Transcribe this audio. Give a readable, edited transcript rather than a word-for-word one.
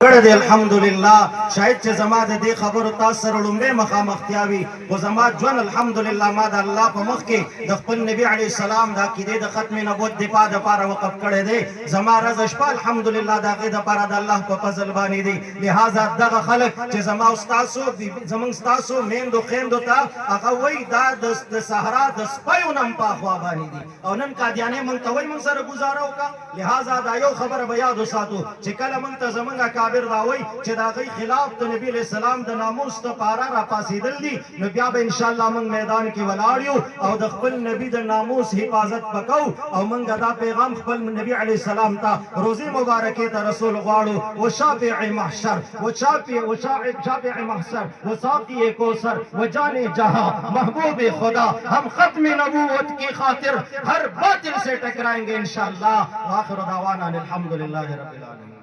کړی دی الحمدلله. شاید چې زما د دې خبرو تاسو سره لومړی مخامختیا وي، خو زما ژوند الحمدلله ما د الله په مخ کې د خپل نبي علیه السلام د عقیدې د ختم نبوت دفاع دپاره وقف کړی دی. زما ورځ شپه الحمدلله د هغې دپاره د الله په فضل باندې دی. لهذا دغه خلک چې زما او ستاسو زموږ ستاسو میندو خویندو ته هغه وایي دا د صحرا د سپیو نه هم په اخوا باندې دي، او نن قادیانې موږ ته وایي موږ سره ګزاره وکړه. لهذا دا یو خبره به یاد وساتو چې کله موږ ته زموږ اکابر دا وایي چې د هغوی خلاف د نبي علیه السلام د ناموس دپاره راپاڅېدل دي، نو بیا به انشاءالله موږ میدان کې ولاړ یو او د خپل نبي د ناموس حفاظت به کوو، او موږ دا پیغام خپل نبي علیه السلام ته روزې مبارکې ته رسول غواړو. و شافع محشر و شافع محشر و ساقی کوثر و جان جہاں محبوب خدا، ہم ختم نبوت کی خاطر ہر باطل سے ٹکرائیں گے انشاءاللہ. آخر دعوانا الحمدللہ رب العالمین.